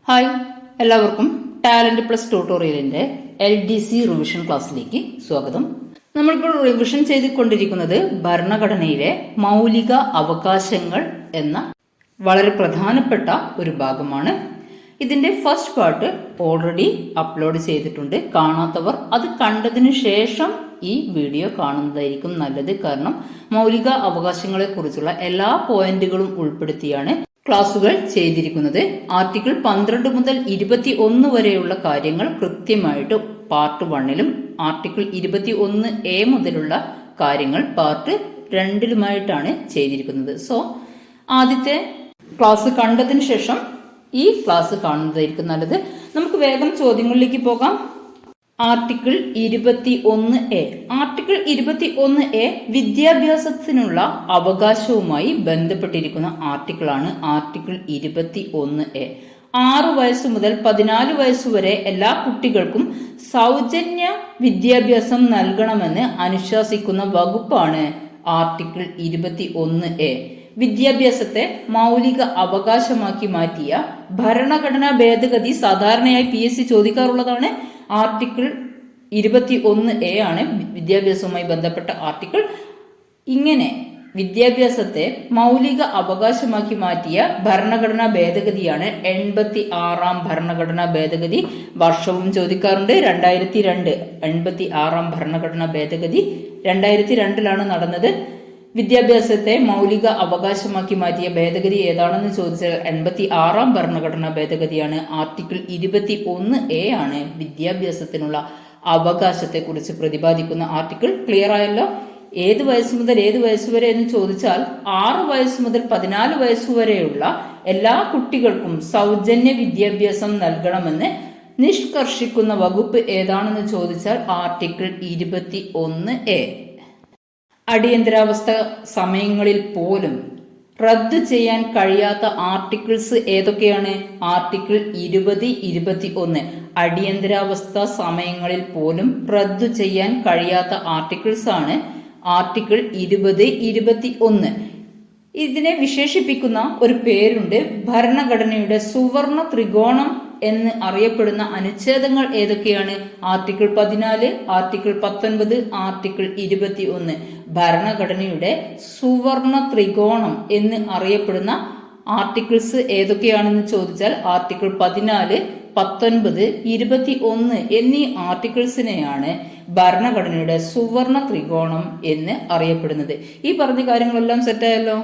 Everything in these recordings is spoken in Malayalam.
ഹായ്, എല്ലാവർക്കും ടാലന്റ് പ്ലസ് ട്യൂട്ടോറിയലിന്റെ LDC റിവിഷൻ ക്ലാസ്സിലേക്ക് സ്വാഗതം. നമ്മളിപ്പോൾ റിവിഷൻ ചെയ്തുകൊണ്ടിരിക്കുന്നത് ഭരണഘടനയിലെ മൗലിക അവകാശങ്ങൾ എന്ന വളരെ പ്രധാനപ്പെട്ട ഒരു ഭാഗമാണ്. ഇതിന്റെ ഫസ്റ്റ് പാർട്ട് ഓൾറെഡി അപ്ലോഡ് ചെയ്തിട്ടുണ്ട്. കാണാത്തവർ അത് കണ്ടതിന് ശേഷം ഈ വീഡിയോ കാണുന്നതായിരിക്കും നല്ലത്. കാരണം മൗലിക അവകാശങ്ങളെ കുറിച്ചുള്ള എല്ലാ പോയിന്റുകളും ഉൾപ്പെടുത്തിയാണ് ക്ലാസുകൾ ചെയ്തിരിക്കുന്നത്. ആർട്ടിക്കിൾ 12 മുതൽ 21 വരെയുള്ള കാര്യങ്ങൾ കൃത്യമായിട്ട് പാർട്ട് 1ലും ആർട്ടിക്കിൾ 21A മുതലുള്ള കാര്യങ്ങൾ പാർട്ട് 2ലുമായിട്ടാണ് ചെയ്തിരിക്കുന്നത്. സോ ആദ്യത്തെ ക്ലാസ് കണ്ടതിന് ശേഷം ഈ ക്ലാസ് കാണുന്നതായിരിക്കും നല്ലത്. നമുക്ക് വേഗം ചോദ്യങ്ങളിലേക്ക് പോകാം. Article 21A. ആർട്ടിക്കിൾ 21A വിദ്യാഭ്യാസത്തിനുള്ള അവകാശവുമായി ബന്ധപ്പെട്ടിരിക്കുന്ന ആർട്ടിക്കിളാണ് ആർട്ടിക്കിൾ 21A. 6 വയസ്സ് മുതൽ 14 വയസ്സുവരെ എല്ലാ കുട്ടികൾക്കും സൗജന്യ വിദ്യാഭ്യാസം നൽകണമെന്ന് അനുശാസിക്കുന്ന വകുപ്പാണ് ആർട്ടിക്കിൾ 21A. വിദ്യാഭ്യാസത്തെ മൗലിക അവകാശമാക്കി മാറ്റിയ ഭരണഘടനാ ഭേദഗതി സാധാരണയായി PSC ചോദിക്കാറുള്ളതാണ്. ആർട്ടിക്കിൾ 21A ആണ് വിദ്യാഭ്യാസവുമായി ബന്ധപ്പെട്ട ആർട്ടിക്കിൾ. ഇങ്ങനെ വിദ്യാഭ്യാസത്തെ മൗലിക അവകാശമാക്കി മാറ്റിയ ഭരണഘടനാ ഭേദഗതിയാണ് 86ാം ഭരണഘടനാ ഭേദഗതി. വർഷവും ചോദിക്കാറുണ്ട്. 2002 86ാം ഭരണഘടനാ ഭേദഗതി 2002ലാണ് നടന്നത്. വിദ്യാഭ്യാസത്തെ മൗലിക അവകാശമാക്കി മാറ്റിയ ഭേദഗതി ഏതാണെന്ന് ചോദിച്ചാൽ 86ാം ഭരണഘടനാ ഭേദഗതിയാണ്. ആർട്ടിക്കിൾ 21A ആണ് വിദ്യാഭ്യാസത്തിനുള്ള അവകാശത്തെക്കുറിച്ച് പ്രതിപാദിക്കുന്ന ആർട്ടിക്കിൾ. ക്ലിയർ ആയല്ലോ? ഏത് വയസ്സ് മുതൽ ഏത് വയസ്സുവരെ എന്ന് ചോദിച്ചാൽ 6 വയസ്സ് മുതൽ 14 വയസ്സുവരെയുള്ള എല്ലാ കുട്ടികൾക്കും സൗജന്യ വിദ്യാഭ്യാസം നൽകണമെന്ന് നിഷ്കർഷിക്കുന്ന വകുപ്പ് ഏതാണെന്ന് ചോദിച്ചാൽ ആർട്ടിക്കിൾ 21A. അടിയന്തരാവസ്ഥ സമയങ്ങളിൽ പോലും റദ്ദു ചെയ്യാൻ കഴിയാത്ത ആർട്ടിക്കിൾസ് ഏതൊക്കെയാണ്? ആർട്ടിക്കിൾ 20, 21. അടിയന്തരാവസ്ഥ സമയങ്ങളിൽ പോലും റദ്ദു ചെയ്യാൻ കഴിയാത്ത ആർട്ടിക്കിൾസ് ആണ് ആർട്ടിക്കിൾ 20, 21. ഇതിനെ വിശേഷിപ്പിക്കുന്ന ഒരു പേരുണ്ട്. ഭരണഘടനയുടെ സുവർണ ത്രികോണം എന്ന് അറിയപ്പെടുന്ന അനുച്ഛേദങ്ങൾ ഏതൊക്കെയാണ്? Article 14, article 19, article 21. ഭരണഘടനയുടെ സുവർണ ത്രികോണം എന്ന് അറിയപ്പെടുന്ന ആർട്ടിക്കിൾസ് ഏതൊക്കെയാണെന്ന് ചോദിച്ചാൽ ആർട്ടിക്കിൾ 14, 19, 21 എന്നീ ആർട്ടിക്കിൾസിനെയാണ് ഭരണഘടനയുടെ സുവർണ ത്രികോണം എന്ന് അറിയപ്പെടുന്നത്. ഈ പറഞ്ഞ കാര്യങ്ങളെല്ലാം സെറ്റായല്ലോ.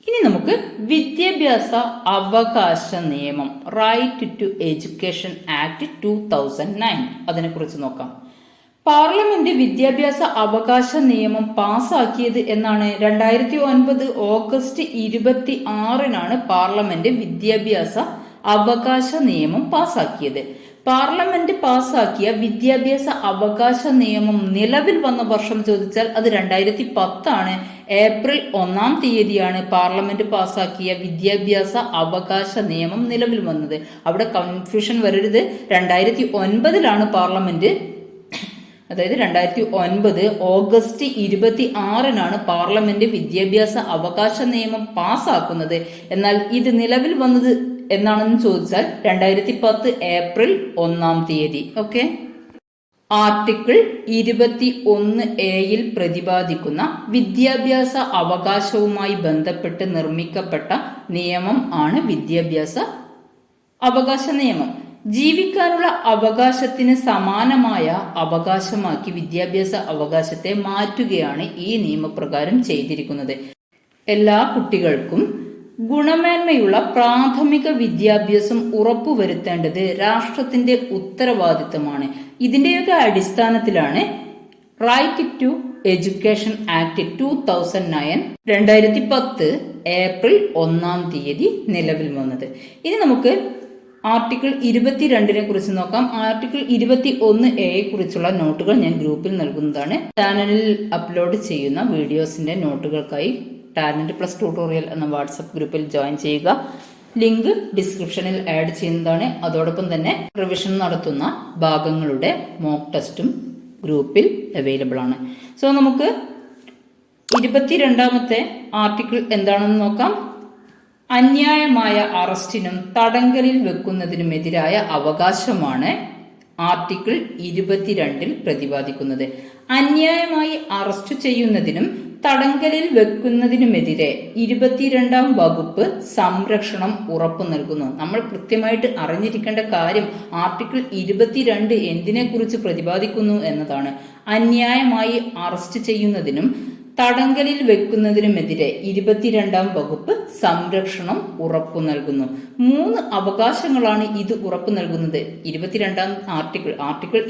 ഇനി നമുക്ക് വിദ്യാഭ്യാസ അവകാശ നിയമം റൈറ്റ് ടു എഡ്യൂക്കേഷൻ ആക്ട് 2009 അതിനെക്കുറിച്ച് നോക്കാം. പാർലമെന്റ് വിദ്യാഭ്യാസ അവകാശ നിയമം പാസാക്കിയത് എന്നാണ്? 2009 ഓഗസ്റ്റ് 26-നാണ് പാർലമെന്റ് വിദ്യാഭ്യാസ അവകാശ നിയമം പാസാക്കിയത്. പാർലമെന്റ് പാസാക്കിയ വിദ്യാഭ്യാസ അവകാശ നിയമം നിലവിൽ വന്ന വർഷം ചോദിച്ചാൽ അത് 2010 ആണ്. ഏപ്രിൽ 1-ാം തീയതിയാണ് പാർലമെന്റ് പാസാക്കിയ വിദ്യാഭ്യാസ അവകാശ നിയമം നിലവിൽ വന്നത്. അവിടെ കൺഫ്യൂഷൻ വരരുത്. 2009-ലാണ് പാർലമെന്റ്, അതായത് 2009 ഓഗസ്റ്റ് 26-നാണ് പാർലമെന്റ് വിദ്യാഭ്യാസ അവകാശ നിയമം പാസാക്കുന്നത്. എന്നാൽ ഇത് നിലവിൽ വന്നത് എന്നാണെന്ന് ചോദിച്ചാൽ 2010 ഏപ്രിൽ 1-ാം തീയതി. ഓക്കെ. ആർട്ടിക്കിൾ 21A പ്രതിപാദിക്കുന്ന വിദ്യാഭ്യാസ അവകാശവുമായി ബന്ധപ്പെട്ട് നിർമ്മിക്കപ്പെട്ട നിയമം ആണ് വിദ്യാഭ്യാസ അവകാശ നിയമം. ജീവിക്കാനുള്ള അവകാശത്തിന് സമാനമായ അവകാശമാക്കി വിദ്യാഭ്യാസ അവകാശത്തെ മാറ്റുകയാണ് ഈ നിയമപ്രകാരം ചെയ്തിരിക്കുന്നത്. എല്ലാ കുട്ടികൾക്കും ഗുണമേന്മയുള്ള പ്രാഥമിക വിദ്യാഭ്യാസം ഉറപ്പുവരുത്തേണ്ടത് രാഷ്ട്രത്തിന്റെ ഉത്തരവാദിത്തമാണ്. ഇതിന്റെയൊക്കെ അടിസ്ഥാനത്തിലാണ് right to education act 2009 2010 April 1-ാം തീയതി നിലവിൽ വന്നത്. ഇനി നമുക്ക് ആർട്ടിക്കിൾ 22-നെ കുറിച്ച് നോക്കാം. ആർട്ടിക്കിൾ 21A കുറിച്ചുള്ള നോട്ടുകൾ ഞാൻ ഗ്രൂപ്പിൽ നൽകുന്നതാണ്. ചാനലിൽ അപ്ലോഡ് ചെയ്യുന്ന വീഡിയോസിന്റെ നോട്ടുകൾക്കായി ടാലന്റ് പ്ലസ് ട്യൂട്ടോറിയൽ എന്ന വാട്സപ്പ് ഗ്രൂപ്പിൽ ജോയിൻ ചെയ്യുക. ലിങ്ക് ഡിസ്ക്രിപ്ഷനിൽ ആഡ് ചെയ്യുന്നതാണ്. അതോടൊപ്പം തന്നെ റിവിഷൻ നടത്തുന്ന ഭാഗങ്ങളുടെ മോക്ക് ടെസ്റ്റും ഗ്രൂപ്പിൽ അവൈലബിൾ ആണ്. സോ നമുക്ക് 22-ാമത്തെ ആർട്ടിക്കിൾ എന്താണെന്ന് നോക്കാം. അന്യായമായ അറസ്റ്റിനും തടങ്കലിൽ വെക്കുന്നതിനുമെതിരായ അവകാശമാണ് ആർട്ടിക്കിൾ 22 പ്രതിപാദിക്കുന്നത്. അന്യായമായി അറസ്റ്റ് ചെയ്യുന്നതിനും തടങ്കലിൽ വെക്കുന്നതിനുമെതിരെ 22 വകുപ്പ് സംരക്ഷണം ഉറപ്പു നൽകുന്നു. നമ്മൾ കൃത്യമായിട്ട് അറിഞ്ഞിരിക്കേണ്ട കാര്യം ആർട്ടിക്കിൾ 22 എന്തിനെ കുറിച്ച് പ്രതിപാദിക്കുന്നു എന്നതാണ്. അന്യായമായി അറസ്റ്റ് ചെയ്യുന്നതിനും തടങ്കലിൽ വെക്കുന്നതിനുമെതിരെ 22 വകുപ്പ് സംരക്ഷണം ഉറപ്പു നൽകുന്നു. 3 അവകാശങ്ങളാണ് ഇത് ഉറപ്പു നൽകുന്നത്. 22 ആർട്ടിക്കിൾ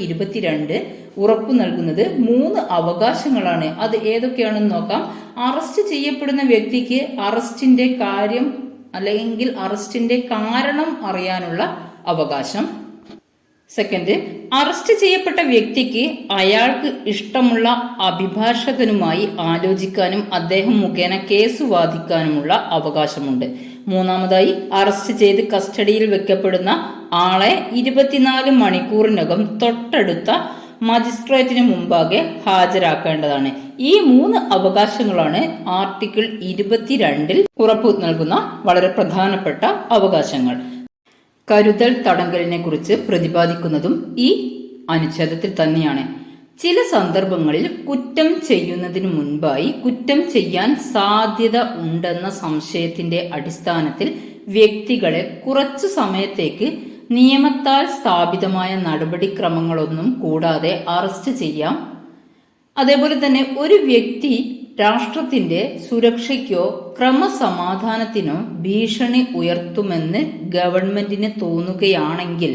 22 ഉറപ്പു നൽകുന്നത് 3 അവകാശങ്ങളാണ്. അത് ഏതൊക്കെയാണെന്ന് നോക്കാം. അറസ്റ്റ് ചെയ്യപ്പെടുന്ന വ്യക്തിക്ക് അറസ്റ്റിന്റെ കാര്യം അല്ലെങ്കിൽ അറസ്റ്റിന്റെ കാരണം അറിയാനുള്ള അവകാശം. സെക്കൻഡ്, അറസ്റ്റ് ചെയ്യപ്പെട്ട വ്യക്തിക്ക് അയാൾക്ക് ഇഷ്ടമുള്ള അഭിഭാഷകനുമായി ആലോചിക്കാനും അദ്ദേഹം മുഖേന കേസ് വാദിക്കാനുമുള്ള അവകാശമുണ്ട്. മൂന്നാമതായി, അറസ്റ്റ് ചെയ്ത് കസ്റ്റഡിയിൽ വെക്കപ്പെടുന്ന ആളെ 24 മണിക്കൂറിനകം തൊട്ടടുത്ത മജിസ്ട്രേറ്റിന് മുമ്പാകെ ഹാജരാക്കേണ്ടതാണ്. ഈ 3 അവകാശങ്ങളാണ് ആർട്ടിക്കിൾ 22 ഉറപ്പു നൽകുന്ന വളരെ പ്രധാനപ്പെട്ട അവകാശങ്ങൾ. കരുതൽ തടങ്കലിനെ കുറിച്ച് പ്രതിപാദിക്കുന്നതും ഈ അനുച്ഛേദത്തിൽ തന്നെയാണ്. ചില സന്ദർഭങ്ങളിൽ കുറ്റം ചെയ്യുന്നതിനു മുൻപായി കുറ്റം ചെയ്യാൻ സാധ്യത ഉണ്ടെന്ന സംശയത്തിന്റെ അടിസ്ഥാനത്തിൽ വ്യക്തികളെ കുറച്ചു സമയത്തേക്ക് നിയമത്താൽ സ്ഥാപിതമായ നടപടിക്രമങ്ങളൊന്നും കൂടാതെ അറസ്റ്റ് ചെയ്യാം. അതേപോലെ തന്നെ ഒരു വ്യക്തി രാഷ്ട്രത്തിന്റെ സുരക്ഷയ്ക്കോ ക്രമസമാധാനത്തിനോ ഭീഷണി ഉയർത്തുമെന്ന് ഗവൺമെന്റിന് തോന്നുകയാണെങ്കിൽ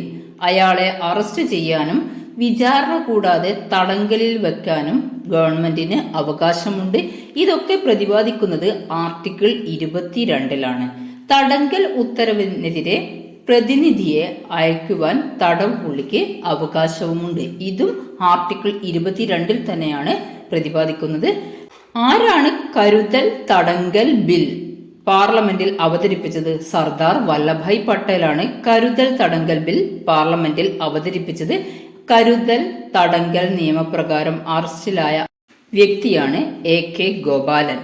അയാളെ അറസ്റ്റ് ചെയ്യാനും വിചാരണ കൂടാതെ തടങ്കലിൽ വെക്കാനും ഗവൺമെന്റിന് അവകാശമുണ്ട്. ഇതൊക്കെ പ്രതിപാദിക്കുന്നത് ആർട്ടിക്കിൾ 22 തടങ്കൽ ഉത്തരവിനെതിരെ പ്രതിനിധിയെ അയക്കുവാൻ തടവ് പുള്ളിക്ക് അവകാശവുമുണ്ട്. ഇതും ആർട്ടിക്കിൾ 22 തന്നെയാണ് പ്രതിപാദിക്കുന്നത്. ആരാണ് കരുതൽ തടങ്കൽ ബിൽ പാർലമെന്റിൽ അവതരിപ്പിച്ചത്? സർദാർ വല്ലഭായ് പട്ടേലാണ് കരുതൽ തടങ്കൽ ബിൽ പാർലമെന്റിൽ അവതരിപ്പിച്ചത്. കരുതൽ തടങ്കൽ നിയമപ്രകാരം അറസ്റ്റിലായ വ്യക്തിയാണ് AK ഗോപാലൻ.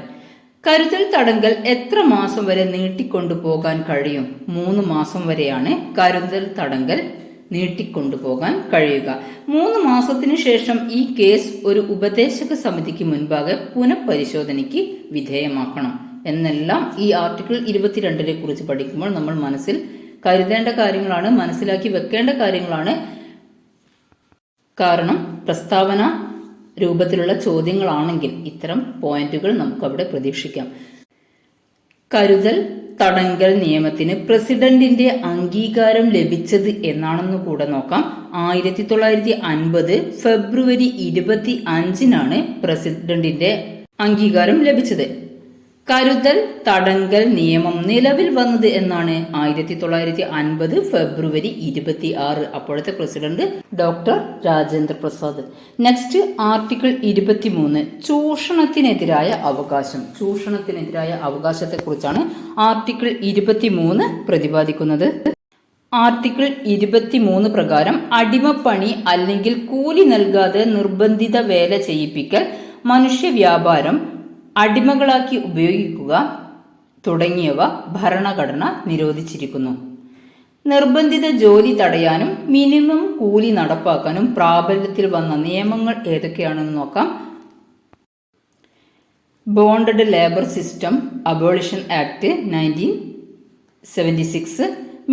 കരുതൽ തടങ്കൽ എത്ര മാസം വരെ നീട്ടിക്കൊണ്ടുപോകാൻ കഴിയും? 3 മാസം വരെയാണ് കരുതൽ തടങ്കൽ നീട്ടിക്കൊണ്ടുപോകാൻ കഴിയുക. 3 മാസത്തിനു ശേഷം ഈ കേസ് ഒരു ഉപദേശക സമിതിക്ക് മുൻപാകെ പുനഃപരിശോധനയ്ക്ക് വിധേയമാക്കണം എന്നെല്ലാം ഈ ആർട്ടിക്കിൾ 22 കുറിച്ച് പഠിക്കുമ്പോൾ നമ്മൾ മനസ്സിൽ കരുതേണ്ട കാര്യങ്ങളാണ്, മനസ്സിലാക്കി വെക്കേണ്ട കാര്യങ്ങളാണ്. കാരണം പ്രസ്താവന രൂപത്തിലുള്ള ചോദ്യങ്ങളാണെങ്കിൽ ഇത്തരം പോയിന്റുകൾ നമുക്കവിടെ പ്രതീക്ഷിക്കാം. കരുതൽ തടങ്കൽ നിയമത്തിന് പ്രസിഡന്റിന്റെ അംഗീകാരം ലഭിച്ചത് എന്നാണെന്ന് കൂടെ നോക്കാം. 1950 ഫെബ്രുവരി 25 പ്രസിഡന്റിന്റെ അംഗീകാരം ലഭിച്ചത്. കരുതൽ തടങ്കൽ നിയമം നിലവിൽ വന്നത് എന്നാണ്? 1950 ഫെബ്രുവരി 26. അപ്പോഴത്തെ president doctor Rajendra Prasad. Next article 23 ചൂഷണത്തിനെതിരായ അവകാശം. ചൂഷണത്തിനെതിരായ അവകാശത്തെ കുറിച്ചാണ് ആർട്ടിക്കിൾ 23 പ്രതിപാദിക്കുന്നത്. ആർട്ടിക്കിൾ 23 പ്രകാരം അടിമപ്പണി അല്ലെങ്കിൽ കൂലി നൽകാതെ നിർബന്ധിത വേല ചെയ്യിപ്പിക്കൽ, മനുഷ്യ വ്യാപാരം, അടിമകളാക്കി ഉപയോഗിക്കുക തുടങ്ങിയവ ഭരണഘടന നിരോധിച്ചിരിക്കുന്നു. നിർബന്ധിത ജോലി തടയാനും മിനിമം കൂലി നടപ്പാക്കാനും പ്രാബല്യത്തിൽ വന്ന നിയമങ്ങൾ ഏതൊക്കെയാണെന്ന് നോക്കാം. Bonded labour system abolition act 1976,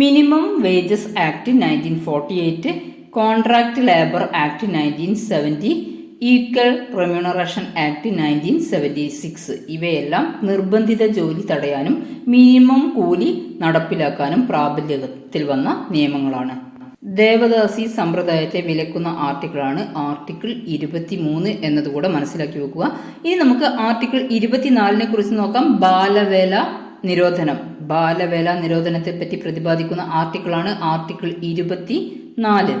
minimum wages act 1948, contract labour act 1970, equal remuneration act 1976. ഇവയെല്ലാം നിർബന്ധിത ജോലി തടയാനും മിനിമം കൂലി നടപ്പിലാക്കാനും പ്രാബല്യത്തിൽ വന്ന നിയമങ്ങളാണ്. ദേവദാസി സമ്പ്രദായത്തെ വിലക്കുന്ന ആർട്ടിക്കിളാണ് ആർട്ടിക്കിൾ 23 എന്നതുകൂടെ മനസ്സിലാക്കി വെക്കുക. ഇനി നമുക്ക് ആർട്ടിക്കിൾ 24 കുറിച്ച് നോക്കാം. ബാലവേല നിരോധനം. ബാലവേല നിരോധനത്തെ പറ്റി പ്രതിപാദിക്കുന്ന ആർട്ടിക്കിളാണ് ആർട്ടിക്കിൾ 24.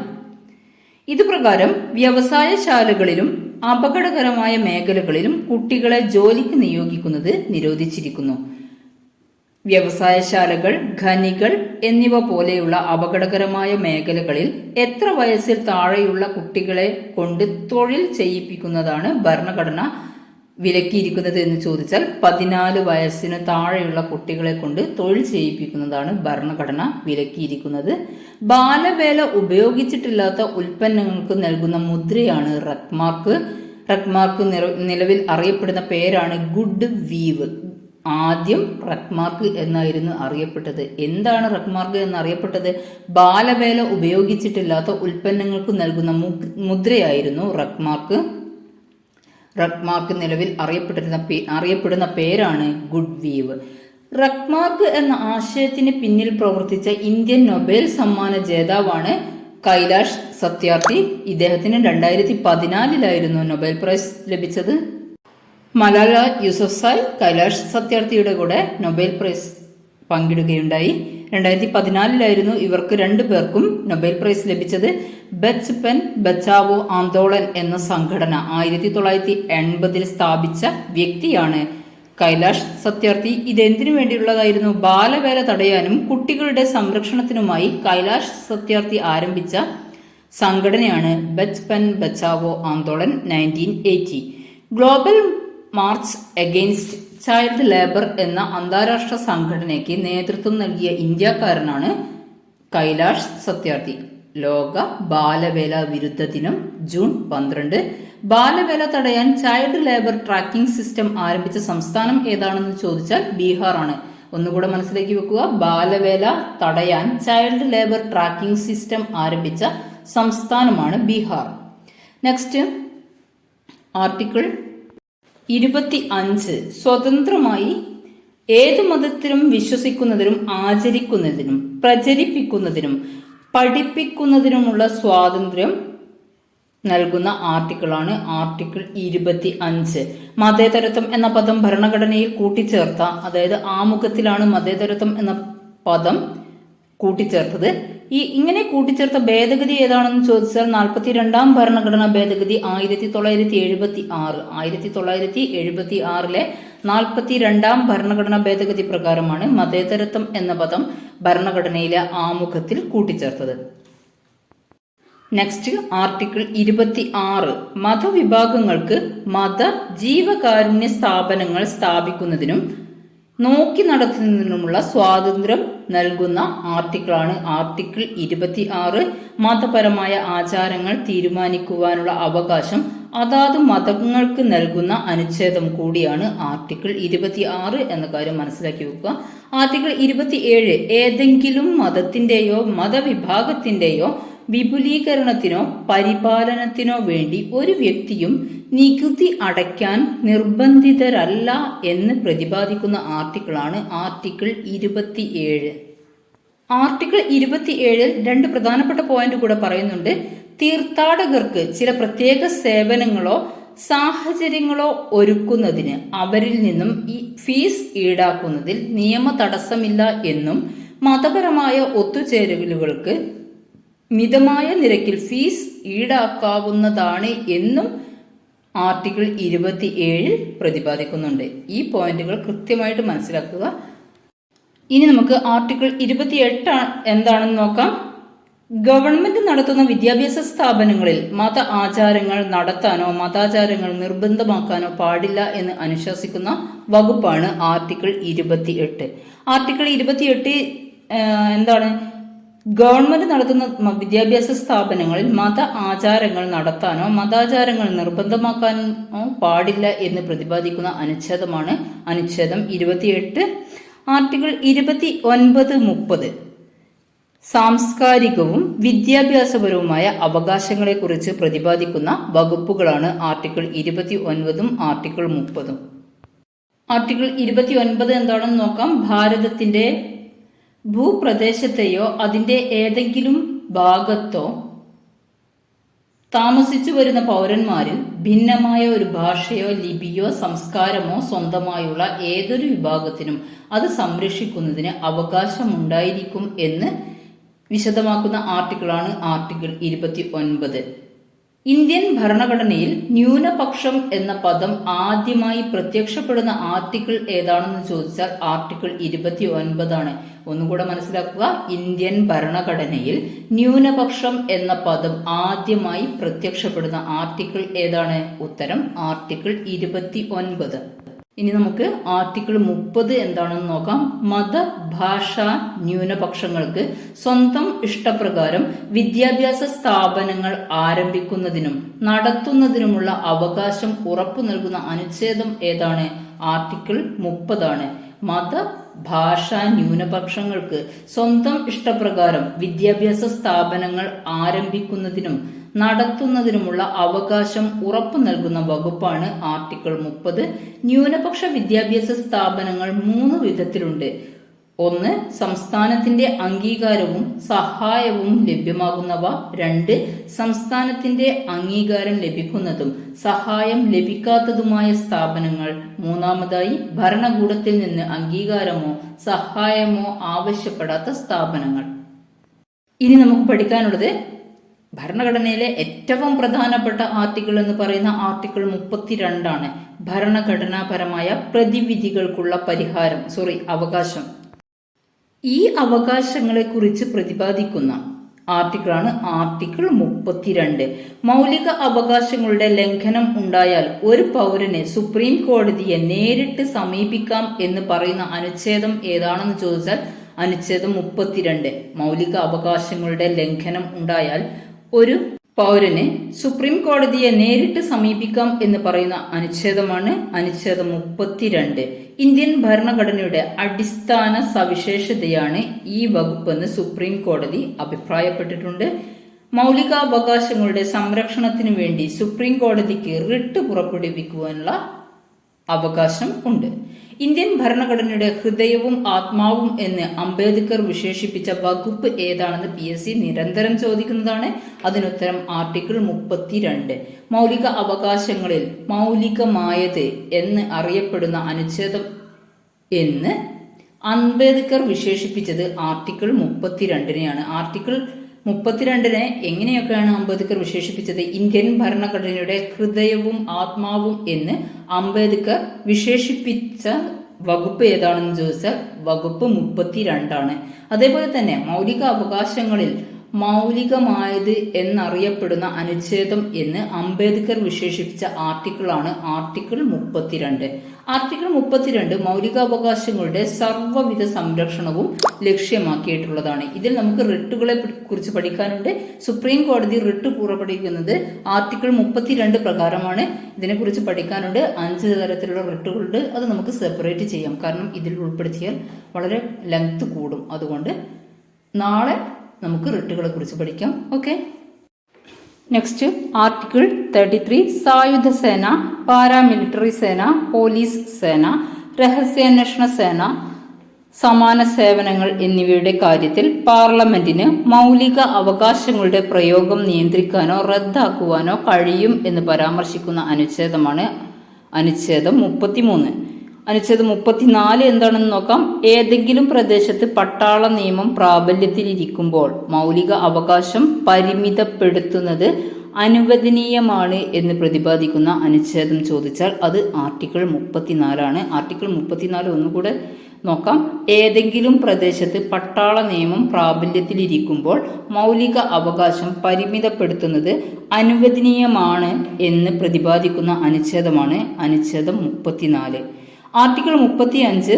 ഇതുപ്രകാരം വ്യവസായശാലകളിലും അപകടകരമായ മേഖലകളിലും കുട്ടികളെ ജോലിക്ക് നിയോഗിക്കുന്നത് നിരോധിച്ചിരിക്കുന്നു. വ്യവസായശാലകൾ, ഖനികൾ എന്നിവ പോലെയുള്ള അപകടകരമായ മേഖലകളിൽ എത്ര വയസ്സിൽ താഴെയുള്ള കുട്ടികളെ കൊണ്ട് തൊഴിൽ ചെയ്യിപ്പിക്കുന്നതാണ് ഭരണഘടന വിലക്കിയിരിക്കുന്നത് എന്ന് ചോദിച്ചാൽ 14 വയസ്സിന് താഴെയുള്ള കുട്ടികളെ കൊണ്ട് തൊഴിൽ ചെയ്യിപ്പിക്കുന്നതാണ് ഭരണഘടന വിലക്കിയിരിക്കുന്നത്. ബാലവേല ഉപയോഗിച്ചിട്ടില്ലാത്ത ഉൽപ്പന്നങ്ങൾക്ക് നൽകുന്ന മുദ്രയാണ് റക്മാർക്ക്. റക്മാർക്ക് നിലവിൽ അറിയപ്പെടുന്ന പേരാണ് ഗുഡ് വീവ്. ആദ്യം റക്മാർക്ക് എന്നായിരുന്നു അറിയപ്പെട്ടത്. എന്താണ് റക്മാർക്ക് എന്നറിയപ്പെട്ടത്? ബാലവേല ഉപയോഗിച്ചിട്ടില്ലാത്ത ഉൽപ്പന്നങ്ങൾക്ക് നൽകുന്ന മുദ്രയായിരുന്നു റക്മാർക്ക്. റക്മാർക്ക് നിലവിൽ അറിയപ്പെടുന്ന പേരാണ് ഗുഡ് വീവ്. റക്മാർക്ക് എന്ന ആശയത്തിന് പിന്നിൽ പ്രവർത്തിച്ച ഇന്ത്യൻ നൊബേൽ സമ്മാന ജേതാവാണ് കൈലാഷ് സത്യാർത്ഥി. ഇദ്ദേഹത്തിന് 2014 നൊബേൽ പ്രൈസ് ലഭിച്ചത്. മലാല യൂസഫ്സായ് കൈലാഷ് സത്യാർത്ഥിയുടെ കൂടെ നൊബേൽ പ്രൈസ് പങ്കിടുകയുണ്ടായി. 2014 ഇവർക്ക് രണ്ടുപേർക്കും നൊബേൽ പ്രൈസ് ലഭിച്ചത്. ബച്പൻ ബച്ചാവോ ആന്തോളൻ എന്ന സംഘടന 1980 സ്ഥാപിച്ച വ്യക്തിയാണ് കൈലാഷ് സത്യാർത്ഥി. ഇതെന്തിനു വേണ്ടിയുള്ളതായിരുന്നു? ബാലവേല തടയാനും കുട്ടികളുടെ സംരക്ഷണത്തിനുമായി കൈലാഷ് സത്യാർത്ഥി ആരംഭിച്ച സംഘടനയാണ് Bachpan Bachao Andolan 1980. Global March against child labour എന്ന അന്താരാഷ്ട്ര സംഘടനയ്ക്ക് നേതൃത്വം നൽകിയ ഇന്ത്യക്കാരനാണ് കൈലാഷ് സത്യാർത്ഥി. ലോക ബാലവേല വിരുദ്ധ ദിനം ജൂൺ 12. ബാലവേല തടയാൻ ചൈൽഡ് ലേബർ ട്രാക്കിംഗ് സിസ്റ്റം ആരംഭിച്ച സംസ്ഥാനം ഏതാണെന്ന് ചോദിച്ചാൽ ബീഹാർ ആണ്. ഒന്നുകൂടെ മനസ്സിലാക്കി വെക്കുക. ബാലവേല തടയാൻ ചൈൽഡ് ലേബർ ട്രാക്കിംഗ് സിസ്റ്റം ആരംഭിച്ച സംസ്ഥാനമാണ് ബീഹാർ. Next article 25. സ്വതന്ത്രമായി ഏതു മതത്തിലും വിശ്വസിക്കുന്നതിനും ആചരിക്കുന്നതിനും പ്രചരിപ്പിക്കുന്നതിനും പഠിപ്പിക്കുന്നതിനുമുള്ള സ്വാതന്ത്ര്യം നൽകുന്ന ആർട്ടിക്കിളാണ് ആർട്ടിക്കിൾ 25. മതേതരത്വം എന്ന പദം ഭരണഘടനയിൽ കൂട്ടിച്ചേർത്ത, അതായത് ആമുഖത്തിലാണ് മതേതരത്വം എന്ന പദം കൂട്ടിച്ചേർത്തത്. ഇങ്ങനെ കൂട്ടിച്ചേർത്ത ഭേദഗതി ഏതാണെന്ന് ചോദിച്ചാൽ 42ാം ഭരണഘടനാ ഭേദഗതി 1976. 1976 42ാം ഭരണഘടനാ ഭേദഗതി പ്രകാരമാണ് മതേതരത്വം എന്ന പദം ഭരണഘടനയിലെ ആമുഖത്തിൽ കൂട്ടിച്ചേർത്തത്. Next article 26. മതവിഭാഗങ്ങൾക്ക് മത ജീവകാരുണ്യ സ്ഥാപനങ്ങൾ സ്ഥാപിക്കുന്നതിനും നോക്കി നടത്തുന്നതിനുമുള്ള സ്വാതന്ത്ര്യം നൽകുന്ന ആർട്ടിക്കിളാണ് ആർട്ടിക്കിൾ 26. മതപരമായ ആചാരങ്ങൾ തീരുമാനിക്കുവാനുള്ള അവകാശം അതാത് മതങ്ങൾക്ക് നൽകുന്ന അനുച്ഛേദം കൂടിയാണ് ആർട്ടിക്കിൾ 26 എന്ന കാര്യം മനസ്സിലാക്കി വെക്കുക. ആർട്ടിക്കിൾ 27. ഏതെങ്കിലും മതത്തിന്റെയോ മതവിഭാഗത്തിന്റെയോ വിപുലീകരണത്തിനോ പരിപാലനത്തിനോ വേണ്ടി ഒരു വ്യക്തിയും നികുതി അടയ്ക്കാൻ നിർബന്ധിതരല്ല എന്ന് പ്രതിപാദിക്കുന്ന ആർട്ടിക്കിളാണ് ആർട്ടിക്കിൾ 27. ആർട്ടിക്കിൾ 27 2 പ്രധാനപ്പെട്ട പോയിന്റ് കൂടെ പറയുന്നുണ്ട്. തീർത്ഥാടകർക്ക് ചില പ്രത്യേക സേവനങ്ങളോ സാഹചര്യങ്ങളോ ഒരുക്കുന്നതിന് അവരിൽ നിന്നും ഈ ഫീസ് ഈടാക്കുന്നതിൽ നിയമ തടസ്സമില്ല എന്നും മതപരമായ ഒത്തുചേരലുകൾക്ക് മിതമായ നിരക്കിൽ ഫീസ് ഈടാക്കാവുന്നതാണ് എന്നും ആർട്ടിക്കിൾ 27 പ്രതിപാദിക്കുന്നുണ്ട്. ഈ പോയിന്റുകൾ കൃത്യമായിട്ട് മനസ്സിലാക്കുക. ഇനി നമുക്ക് ആർട്ടിക്കിൾ 28 എന്താണെന്ന് നോക്കാം. ഗവൺമെന്റ് നടത്തുന്ന വിദ്യാഭ്യാസ സ്ഥാപനങ്ങളിൽ മത ആചാരങ്ങൾ നടത്താനോ മതാചാരങ്ങൾ നിർബന്ധമാക്കാനോ പാടില്ല എന്ന് അനുശാസിക്കുന്ന വകുപ്പാണ് ആർട്ടിക്കിൾ 28. ആർട്ടിക്കിൾ 28 എന്താണ്? ഗവൺമെന്റ് നടത്തുന്ന വിദ്യാഭ്യാസ സ്ഥാപനങ്ങളിൽ മത ആചാരങ്ങൾ നടത്താനോ മതാചാരങ്ങൾ നിർബന്ധമാക്കാനോ പാടില്ല എന്ന് പ്രതിപാദിക്കുന്ന അനുച്ഛേദമാണ് അനുച്ഛേദം 28. ആർട്ടിക്കിൾ 29, 30 സാംസ്കാരികവും വിദ്യാഭ്യാസപരവുമായ അവകാശങ്ങളെക്കുറിച്ച് പ്രതിപാദിക്കുന്ന വകുപ്പുകളാണ് ആർട്ടിക്കിൾ 29 ആർട്ടിക്കിൾ 30. ആർട്ടിക്കിൾ 29 എന്താണെന്ന് നോക്കാം. ഭാരതത്തിന്റെ ഭൂപ്രദേശത്തെയോ അതിന്റെ ഏതെങ്കിലും ഭാഗത്തോ താമസിച്ചു വരുന്ന പൗരന്മാരിൽ ഭിന്നമായ ഒരു ഭാഷയോ ലിപിയോ സംസ്കാരമോ സ്വന്തമായുള്ള ഏതൊരു വിഭാഗത്തിനും അത് സംരക്ഷിക്കുന്നതിന് അവകാശമുണ്ടായിരിക്കും എന്ന് വിശദമാക്കുന്ന ആർട്ടിക്കിളാണ് ആർട്ടിക്കിൾ 29. ഇന്ത്യൻ ഭരണഘടനയിൽ ന്യൂനപക്ഷം എന്ന പദം ആദ്യമായി പ്രത്യക്ഷപ്പെടുന്ന ആർട്ടിക്കിൾ ഏതാണെന്ന് ചോദിച്ചാൽ ആർട്ടിക്കിൾ 29 ഒന്നുകൂടെ മനസ്സിലാക്കുക. ഇന്ത്യൻ ഭരണഘടനയിൽ ന്യൂനപക്ഷം എന്ന പദം ആദ്യമായി പ്രത്യക്ഷപ്പെടുന്ന ആർട്ടിക്കിൾ ഏതാണ്? ഉത്തരം ആർട്ടിക്കിൾ 29. ഇനി നമുക്ക് ആർട്ടിക്കിൾ 30 എന്താണെന്ന് നോക്കാം. മത ഭാഷാ ന്യൂനപക്ഷങ്ങൾക്ക് സ്വന്തം ഇഷ്ടപ്രകാരം വിദ്യാഭ്യാസ സ്ഥാപനങ്ങൾ ആരംഭിക്കുന്നതിനും നടത്തുന്നതിനുമുള്ള അവകാശം ഉറപ്പു നൽകുന്ന അനുച്ഛേദം ഏതാണ്? ആർട്ടിക്കിൾ 30. മത ഭാഷാ ന്യൂനപക്ഷങ്ങൾക്ക് സ്വന്തം ഇഷ്ടപ്രകാരം വിദ്യാഭ്യാസ സ്ഥാപനങ്ങൾ ആരംഭിക്കുന്നതിനും നടത്തുന്നതിനുമുള്ള അവകാശം ഉറപ്പു നൽകുന്ന വകുപ്പാണ് ആർട്ടിക്കിൾ 30. ന്യൂനപക്ഷ വിദ്യാഭ്യാസ സ്ഥാപനങ്ങൾ 3 വിധത്തിലുണ്ട്. 1. സംസ്ഥാനത്തിന്റെ അംഗീകാരവും സഹായവും ലഭ്യമാകുന്നവ. 2. സംസ്ഥാനത്തിന്റെ അംഗീകാരം ലഭിക്കുന്നതും സഹായം ലഭിക്കാത്തതുമായ സ്ഥാപനങ്ങൾ. 3. ഭരണകൂടത്തിൽ നിന്ന് അംഗീകാരമോ സഹായമോ ആവശ്യപ്പെടാത്ത സ്ഥാപനങ്ങൾ. ഇനി നമുക്ക് പഠിക്കാനുള്ളത് ഭരണഘടനയിലെ ഏറ്റവും പ്രധാനപ്പെട്ട ആർട്ടിക്കിൾ എന്ന് പറയുന്ന ആർട്ടിക്കിൾ 32 ഭരണഘടനാപരമായ പ്രതിവിധികൾക്കുള്ള അവകാശം. ഈ അവകാശങ്ങളെ കുറിച്ച് പ്രതിപാദിക്കുന്ന ആർട്ടിക്കിളാണ് ആർട്ടിക്കിൾ 32. മൗലിക അവകാശങ്ങളുടെ ലംഘനം ഉണ്ടായാൽ ഒരു പൗരന് സുപ്രീം കോടതിയെ നേരിട്ട് സമീപിക്കാം എന്ന് പറയുന്ന അനുച്ഛേദം ഏതാണെന്ന് ചോദിച്ചാൽ അനുച്ഛേദം 32. മൗലിക അവകാശങ്ങളുടെ ലംഘനം ഉണ്ടായാൽ ഒരു പൗരന് സുപ്രീം കോടതിയെ നേരിട്ട് സമീപിക്കാം എന്ന് പറയുന്ന അനുച്ഛേദമാണ് അനുച്ഛേദം 32. ഇന്ത്യൻ ഭരണഘടനയുടെ അടിസ്ഥാന സവിശേഷതയാണ് ഈ വകുപ്പെന്ന് സുപ്രീം കോടതി അഭിപ്രായപ്പെട്ടിട്ടുണ്ട്. മൗലികാവകാശങ്ങളുടെ സംരക്ഷണത്തിനു വേണ്ടി സുപ്രീം കോടതിക്ക് റിട്ട് പുറപ്പെടുവിക്കുവാനുള്ള അവകാശം ഉണ്ട്. ഇന്ത്യൻ ഭരണഘടനയുടെ ഹൃദയവും ആത്മാവും എന്ന് അംബേദ്കർ വിശേഷിപ്പിച്ച വകുപ്പ് ഏതാണെന്ന് PSC നിരന്തരം ചോദിക്കുന്നതാണ്. അതിനുത്തരം ആർട്ടിക്കിൾ 32. മൗലിക അവകാശങ്ങളിൽ മൗലികമായത് എന്ന് അറിയപ്പെടുന്ന അനുച്ഛേദം എന്ന് അംബേദ്കർ വിശേഷിപ്പിച്ചത് ആർട്ടിക്കിൾ 32നെയാണ്. ആർട്ടിക്കിൾ 32 എങ്ങനെയൊക്കെയാണ് അംബേദ്കർ വിശേഷിപ്പിച്ചത്? ഇന്ത്യൻ ഭരണഘടനയുടെ ഹൃദയവും ആത്മാവും എന്ന് അംബേദ്കർ വിശേഷിപ്പിച്ച വകുപ്പ് ഏതാണെന്ന് ചോദിച്ചാൽ വകുപ്പ് 32. അതേപോലെ തന്നെ മൗലിക അവകാശങ്ങളിൽ മൗലികമായത് എന്നറിയപ്പെടുന്ന അനുച്ഛേദം എന്ന് അംബേദ്കർ വിശേഷിപ്പിച്ച ആർട്ടിക്കിളാണ് ആർട്ടിക്കിൾ 32. ആർട്ടിക്കിൾ 32 മൗലികാവകാശങ്ങളുടെ സർവ്വവിധ സംരക്ഷണവും ലക്ഷ്യമാക്കിയിട്ടുള്ളതാണ്. ഇതിൽ നമുക്ക് റിട്ടുകളെ കുറിച്ച് പഠിക്കാനുണ്ട്. സുപ്രീം കോടതി റിട്ട് പുറപ്പെടുവിക്കുന്നത് ആർട്ടിക്കിൾ 32 പ്രകാരമാണ്. ഇതിനെക്കുറിച്ച് പഠിക്കാനുണ്ട്. 5 തരത്തിലുള്ള റിട്ടുകളുണ്ട്. അത് നമുക്ക് സെപ്പറേറ്റ് ചെയ്യാം. കാരണം ഇതിൽ ഉൾപ്പെടുത്തിയാൽ വളരെ ലെങ്ത് കൂടും. അതുകൊണ്ട് നാളെ നമുക്ക് റിട്ടുകളെ കുറിച്ച് പഠിക്കാം. ഓക്കെ, നെക്സ്റ്റ് ആർട്ടിക്കിൾ 33 സായുധ സേന, പാരാമിലിറ്ററി സേന, പോലീസ് സേന, രഹസ്യാന്വേഷണ സേന, സമാന സേവനങ്ങൾ എന്നിവയുടെ കാര്യത്തിൽ പാർലമെന്റിന് മൗലിക അവകാശങ്ങളുടെ പ്രയോഗം നിയന്ത്രിക്കാനോ റദ്ദാക്കുവാനോ കഴിയും എന്ന് പരാമർശിക്കുന്ന അനുച്ഛേദമാണ് അനുച്ഛേദം 33. അനുച്ഛേദം 34 എന്താണെന്ന് നോക്കാം. ഏതെങ്കിലും പ്രദേശത്ത് പട്ടാള നിയമം പ്രാബല്യത്തിലിരിക്കുമ്പോൾ മൗലിക അവകാശം പരിമിതപ്പെടുത്തുന്നത് അനുവദനീയമാണ് എന്ന് പ്രതിപാദിക്കുന്ന അനുച്ഛേദം ചോദിച്ചാൽ അത് ആർട്ടിക്കിൾ 34. ആർട്ടിക്കിൾ 34 ഒന്നുകൂടെ നോക്കാം. ഏതെങ്കിലും പ്രദേശത്ത് പട്ടാള നിയമം പ്രാബല്യത്തിലിരിക്കുമ്പോൾ മൗലിക അവകാശം പരിമിതപ്പെടുത്തുന്നത് അനുവദനീയമാണ് എന്ന് പ്രതിപാദിക്കുന്ന അനുച്ഛേദമാണ് അനുച്ഛേദം 34. ആർട്ടിക്കിൾ 35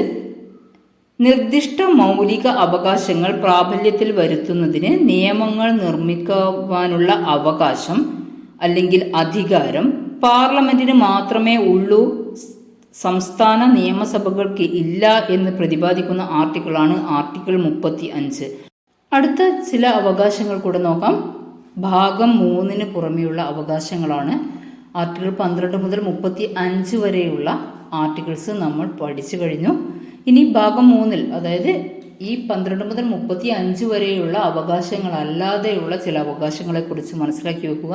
നിർദ്ദിഷ്ട മൗലിക അവകാശങ്ങൾ പ്രാബല്യത്തിൽ വരുത്തുന്നതിന് നിയമങ്ങൾ നിർമ്മിക്കുവാനുള്ള അവകാശം അല്ലെങ്കിൽ അധികാരം പാർലമെന്റിന് മാത്രമേ ഉള്ളൂ, സംസ്ഥാന നിയമസഭകൾക്ക് ഇല്ല എന്ന് പ്രതിപാദിക്കുന്ന ആർട്ടിക്കിളാണ് ആർട്ടിക്കിൾ 35. അടുത്ത ചില അവകാശങ്ങൾ കൂടെ നോക്കാം. ഭാഗം 3 പുറമെയുള്ള അവകാശങ്ങളാണ്. ആർട്ടിക്കിൾ 12 മുതൽ 35 വരെയുള്ള ആർട്ടിക്കിൾസ് നമ്മൾ പഠിച്ചു കഴിഞ്ഞു. ഇനി ഭാഗം 3 അതായത് ഈ 12 മുതൽ 35 വരെയുള്ള അവകാശങ്ങളല്ലാതെയുള്ള ചില അവകാശങ്ങളെ കുറിച്ച് മനസ്സിലാക്കി വെക്കുക.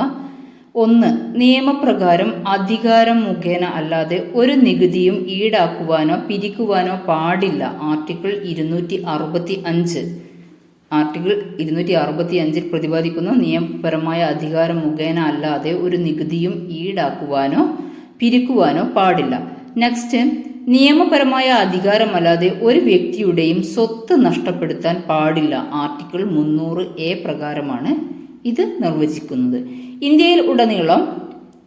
1. നിയമപ്രകാരം അധികാരം മുഖേന അല്ലാതെ ഒരു നികുതിയും ഈടാക്കുവാനോ പിരിക്കുവാനോ പാടില്ല. ആർട്ടിക്കിൾ 265. ആർട്ടിക്കിൾ 265 പ്രതിപാദിക്കുന്നു, നിയമപരമായ അധികാരം മുഖേന അല്ലാതെ ഒരു നികുതിയും ഈടാക്കുവാനോ പിരിക്കുവാനോ പാടില്ല. നെക്സ്റ്റ്, നിയമപരമായ അധികാരമല്ലാതെ ഒരു വ്യക്തിയുടെയും സ്വത്ത് നഷ്ടപ്പെടുത്താൻ പാടില്ല. ആർട്ടിക്കിൾ 300A പ്രകാരമാണ് ഇത് നിർവചിക്കുന്നത്. ഇന്ത്യയിൽ ഉടനീളം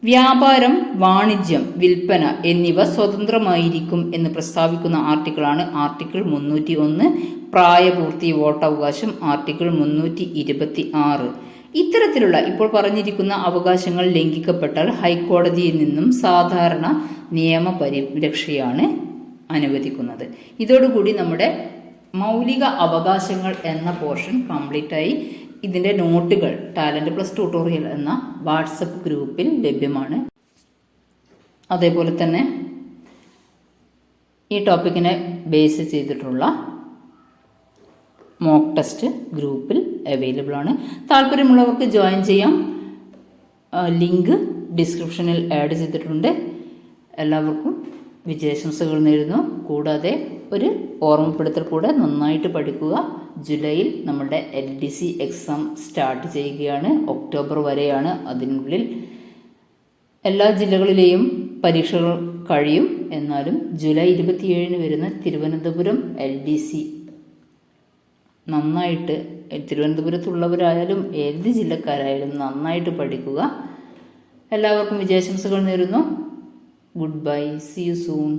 വ്യാപാരം, വാണിജ്യം, വിൽപ്പന എന്നിവ സ്വതന്ത്രമായിരിക്കും എന്ന് പ്രസ്താവിക്കുന്ന ആർട്ടിക്കിളാണ് ആർട്ടിക്കിൾ 301. പ്രായപൂർത്തി, വോട്ടവകാശം ആർട്ടിക്കിൾ 326. ഇത്തരത്തിലുള്ള ഇപ്പോൾ പറഞ്ഞിരിക്കുന്ന അവകാശങ്ങൾ ലംഘിക്കപ്പെട്ടാൽ ഹൈക്കോടതിയിൽ നിന്നും സാധാരണ നിയമപരിരക്ഷയാണ് അനുവദിക്കുന്നത്. ഇതോടുകൂടി നമ്മുടെ മൗലിക അവകാശങ്ങൾ എന്ന പോർഷൻ കംപ്ലീറ്റ് ആയി. ഇതിൻ്റെ നോട്ടുകൾ ടാലൻറ്റ് പ്ലസ് ട്യൂട്ടോറിയൽ എന്ന വാട്സപ്പ് ഗ്രൂപ്പിൽ ലഭ്യമാണ്. അതേപോലെ തന്നെ ഈ ടോപ്പിക്കിനെ ബേസ് ചെയ്തിട്ടുള്ള മോക്ക് ടെസ്റ്റ് ഗ്രൂപ്പിൽ അവൈലബിൾ ആണ്. താല്പര്യമുള്ളവർക്ക് ജോയിൻ ചെയ്യാം. ലിങ്ക് ഡിസ്ക്രിപ്ഷനിൽ ആഡ് ചെയ്തിട്ടുണ്ട്. എല്ലാവർക്കും വിജയാശംസകൾ നേരുന്നു. കൂടാതെ ഒരു ഓർമ്മപ്പെടുത്തൽ കൂടെ, നന്നായിട്ട് പഠിക്കുക. ജൂലൈയിൽ നമ്മുടെ LDC എക്സാം സ്റ്റാർട്ട് ചെയ്യുകയാണ്. ഒക്ടോബർ വരെയാണ്. അതിനുള്ളിൽ എല്ലാ ജില്ലകളിലെയും പരീക്ഷകൾ കഴിയും. എന്നാലും ജൂലൈ 27 വരുന്ന തിരുവനന്തപുരം LDC നന്നായിട്ട്, തിരുവനന്തപുരത്തുള്ളവരായാലും ഏത് ജില്ലക്കാരായാലും നന്നായിട്ട് പഠിക്കുക. എല്ലാവർക്കും വിജയാശംസകൾ നേരുന്നു. Good bye, see you soon.